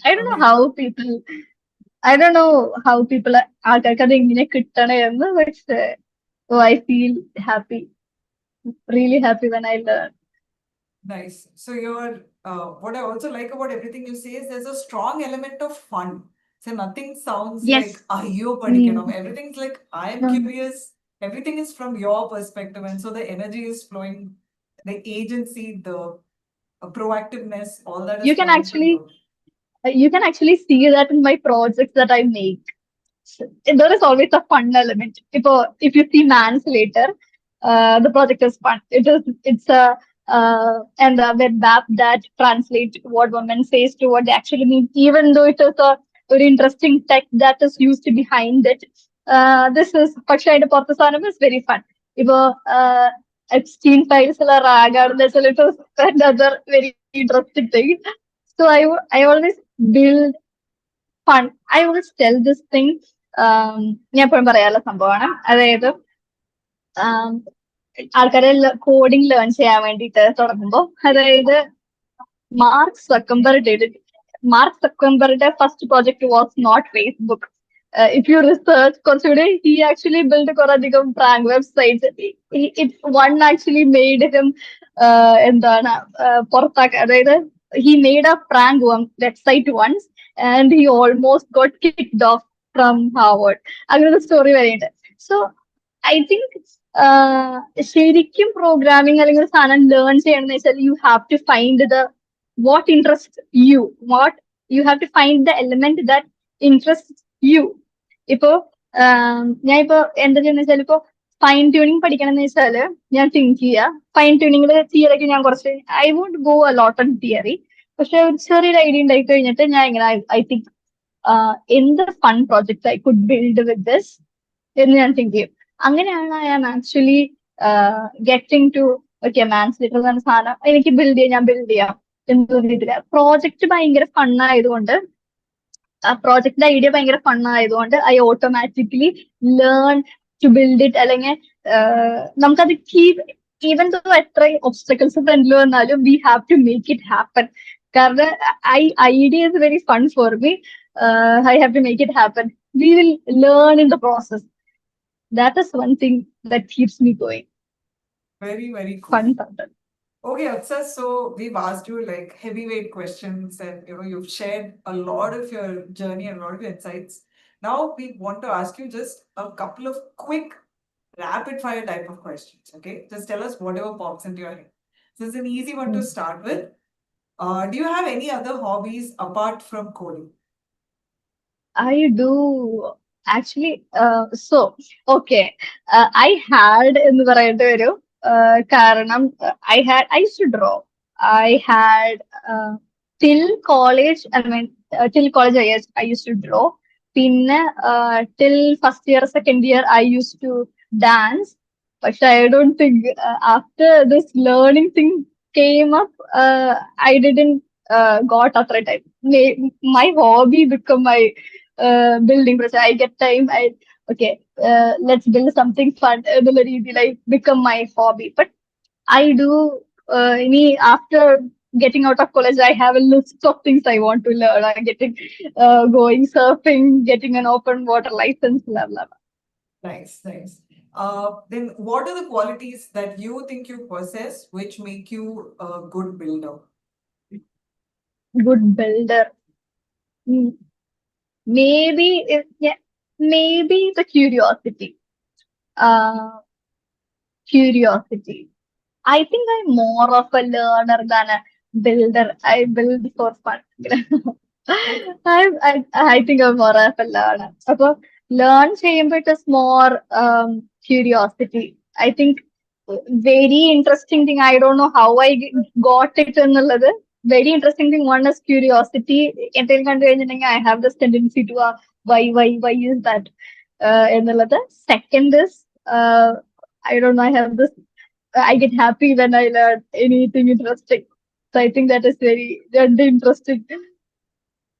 I don't know how people, ആൾക്കാർക്ക് അത് എങ്ങനെ കിട്ടണമെന്ന്, പക്ഷേ I feel happy, really happy when I learn. Nice. So what I also like about everything you say is there's a strong element of fun. So nothing sounds Yes. like ayyo padikkanam. Everything's like I am curious. Everything is from your perspective, and so the energy is flowing, the agency, the proactiveness, all that is. You can actually see that in my projects that I make. There is always a fun element. If you see Manslater, the project is fun. It's a and a web app that translates what women says to what they actually mean, even though it is a very interesting tech that is used behind it. This is പക്ഷേ അതിന്റെ പുറത്തെ സാധനം is very fun. Epstein files ഉള്ള rag another very interesting thing. So I always build fun. I always tell this thing. ഞാൻ എപ്പോഴും പറയാനുള്ള സംഭവമാണ്. അതായത് ആൾക്കാരെ കോഡിംഗ് ലേൺ ചെയ്യാൻ വേണ്ടിയിട്ട് തുടങ്ങുമ്പോൾ, അതായത് മാർക്ക് സക്കംബറുടെ first project was not Facebook. If you research കുറച്ചുകൂടി, ഹി ആക്ച്വലി ബിൽഡ് കുറെ അധികം prank websites. One actually made him എന്താണ് പുറത്താക്കുക. അതായത് he made a prank website once and he almost got kicked off from Harvard. അങ്ങനത്തെ story വരെയുണ്ട്. So I think ശരിക്കും programming അല്ലെങ്കിൽ ഒരു സാധനം ലേൺ ചെയ്യണമെന്ന് വെച്ചാൽ you have to find what interests you, you have to find the element that interests you. ഇപ്പോ ഞാൻ എന്താ ചെയ്യുന്ന വെച്ചാൽ, ഫൈൻ ട്യൂണിങ് പഠിക്കണം എന്ന് വെച്ചാല് ഞാൻ തിങ്ക് ചെയ്യുക, ഫൈൻ ട്യൂണിങ്ങില് തിയറിക്ക് ഞാൻ കുറച്ച് I want go a lot on theory, പക്ഷെ ഒരു ചെറിയൊരു ഐഡിയ ഉണ്ടായി കഴിഞ്ഞിട്ട് ഞാൻ ഇങ്ങനെ ഐ തിങ്ക് എന്ത് fun project I could build with this എന്ന് ഞാൻ തിങ്ക് ചെയ്യും. അങ്ങനെയാണ് I am actually getting to okay Manslator എന്ന സാധനം എനിക്ക് ബിൽഡ് ചെയ്യാം എന്ന രീതിയില്. പ്രോജക്റ്റ് ഭയങ്കര ഫണ്ണായതുകൊണ്ട്, പ്രോജക്റ്റിന്റെ ഐഡിയ ഭയങ്കര ഫണ്ണായതുകൊണ്ട് I automatically learn to build it. അല്ലെങ്കിൽ നമുക്കത് ഈവൻ ദോ എത്ര ഒബ്സ്റ്റക്കിൾസ് ഫ്രണ്ടിൽ വന്നാലും we have to make it happen. കാരണം idea is very fun for me. I have to make it happen. We will learn in the process. That is one thing that keeps me going. Very, very cool. Fun content. Okay, Aksa, so we've asked you like heavyweight questions, and you've shared a lot of your journey and a lot of your insights. Now we want to ask you just a couple of quick rapid fire type of questions. Okay, just tell us whatever pops into your head. So it's an easy one to start with. Do you have any other hobbies apart from coding? I do actually. Okay. I had എന്ന് പറയേണ്ടി വരും. കാരണം I used to draw. I had till college. I mean, till college I used to draw. പിന്നെ till first year, second year I used to dance. But I don't think after this learning thing came up, I didn't got after time. My hobby become my building process. I get time. Let's build something fun. എന്നുള്ള രീതിയിൽ I become my hobby. But I do. After getting out of college, I have a list of things I want to learn. I'm getting going surfing, getting an open water license, blah blah blah. Nice, nice. Then what are the qualities that you think you possess which make you a good builder? Good builder. Mm, maybe the curiosity. Curiosity. I think I'm more of a learner than a builder. I build for fun. I think I'm more of a learner. So learn ചെയ്യുമ്പോൾ it is more curiosity. I think very interesting thing. I don't know how I got it എന്നുള്ളത്. Very interesting thing. One is curiosity. എന്തെങ്കിലും കണ്ടു കഴിഞ്ഞിട്ടുണ്ടെങ്കിൽ I have this tendency to why is that എന്നുള്ളത്. Second is I don't know. I have this. I get happy when I learn anything interesting. So I think that is very interesting things,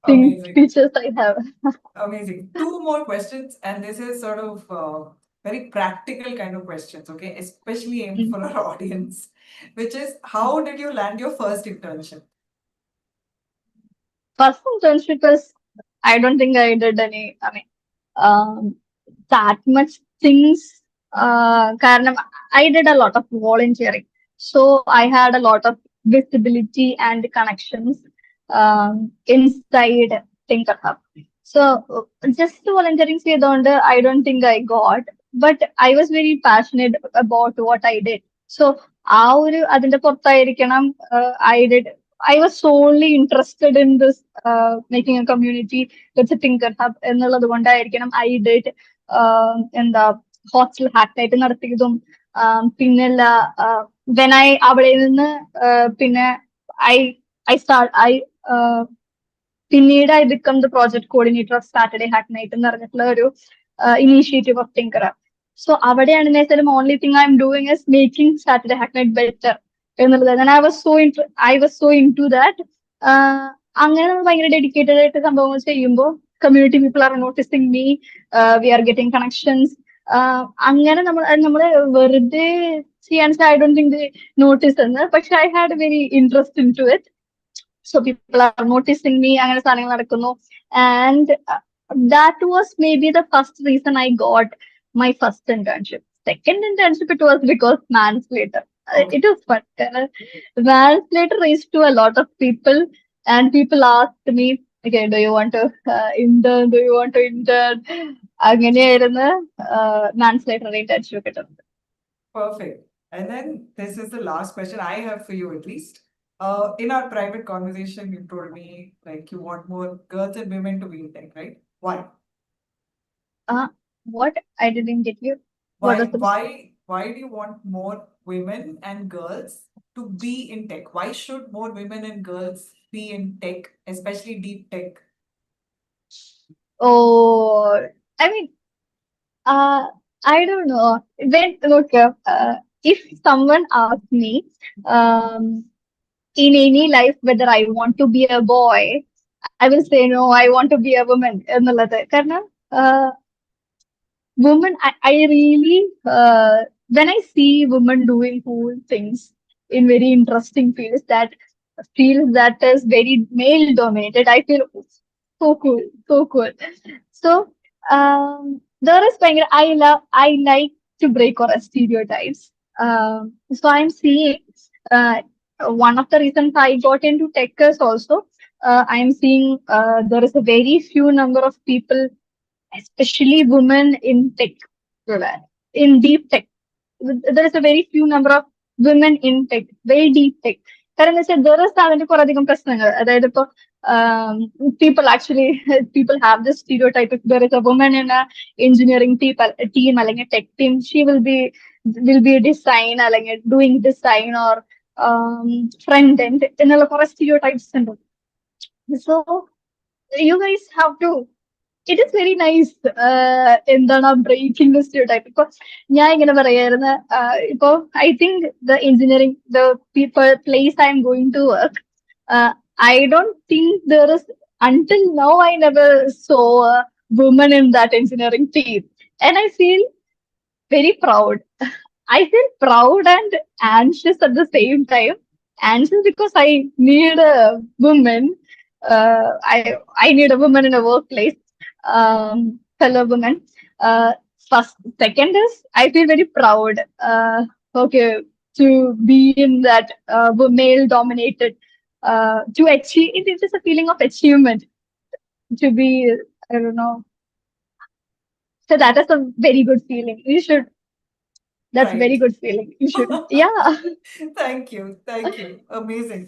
Amazing. features I have. Amazing. Two more questions, and this is sort of very practical kind of questions, okay? Especially aimed for our audience, which is how did you land your first internship? First internship is, I don't think I did any, um, that much things. Karanam, I did a lot of volunteering. So I had a lot of visibility and connections inside Tinker Hub. So just volunteering ചെയ്തുകൊണ്ട് I don't think I got, but I was very passionate about what I did. So ആ ഒരു അതിന്റെ പുറത്തായിരിക്കണം I did. I was solely interested in this making a community with a Tinker Hub എന്നുള്ളത് കൊണ്ടായിരിക്കണം I did എന്താ hostel hack ആയിട്ട് നടത്തിയതും പിന്നെല്ല when I അവിടെ നിന്ന് പിന്നെ I I പിന്നീട് I become the project coordinator of Saturday Hack Night എന്ന് പറഞ്ഞിട്ടുള്ള ഒരു initiative of Tinker Hub. So അവിടെയാണെന്ന് വെച്ചാലും only thing I'm doing is making Saturday Hack Night better എന്നുള്ളത്. And I was so into that. അങ്ങനെ നമ്മൾ ഭയങ്കര dedicated ആയിട്ട് സംഭവങ്ങൾ ചെയ്യുമ്പോൾ community people are noticing me, we are getting connections. അങ്ങനെ നമ്മള് വെറുതെ ചെയ്യാൻ ഐ ഡോണ്ട് തിങ്ക് നോട്ടീസ് എന്ന്, പക്ഷെ I had very interest in to it. So people are noticing me, അങ്ങനെ സാധനങ്ങൾ നടക്കുന്നു. And that was maybe the first reason I got my first internship. Second internship, it was because Manslater. It was fun. Manslater reached to a lot of people, and people asked me, okay, do you want to intern? Do you want to intern? അങ്ങനെയായിരുന്നു Manslater internship കിട്ടുന്നത്. Perfect. And then this is the last question I have for you, at least. In our private conversation, you told me like you want more girls and women to be in tech, right? Why? What? I didn't get you. Why do you want more women and girls to be in tech? Why should more women and girls be in tech, especially deep tech? Oh, I mean, I don't know. Look, if someone asks me, in any life whether I want to be a boy, I will say no, I want to be a woman എന്നുള്ളത്. കാരണം women, I really when I see women doing cool things in very interesting fields that is very male dominated, I feel so cool, so cool. So there is I like to break all stereotypes. So I'm seeing one of the reasons I got into tech is also I'm seeing there is a very few number of people, especially women in tech. in deep tech. There is a very few number of women in tech, very deep tech. കാരണം എന്താ വെച്ചാൽ there is അതിന്റെ കുറെ അധികം പ്രശ്നങ്ങൾ. അതായത് ഇപ്പൊ people actually people have this stereotype. If there is a woman in a engineering team അല്ലെങ്കിൽ tech team, she will be a design അല്ലെങ്കിൽ doing design or front end എന്നുള്ള കുറെ stereotypes ഉണ്ട്. So you guys have to. It is very nice. എന്താണ് breaking the stereotype. ഇപ്പൊ ഞാൻ ഇങ്ങനെ പറയായിരുന്നു, ഇപ്പൊ I think the engineering the place I am going to work, I don't think there is until now I never saw a woman in that engineering team, and I feel very proud. I feel proud and anxious at the same time. Anxious because I need a woman. I need a woman in a workplace, fellow woman. First, second is I feel very proud. Okay, to be in that male-dominated. To achieve it is a feeling of achievement. To be, I don't know. So that is a very good feeling. You should. That's a very Right. good feeling. You should. Yeah. Thank you. Amazing.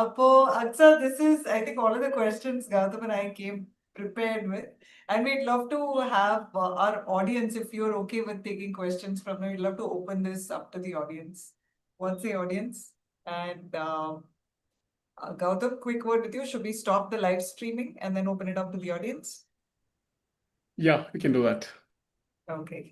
Apo, Aksa, this is, I think, all of the questions Gautam and I came prepared with. And we'd love to have our audience, if you're okay with taking questions from them, we'd love to open this up to the audience. What's the audience? And Gautam, quick word with you. Should we stop the live streaming and then open it up to the audience? Yeah, we can do that. Okay.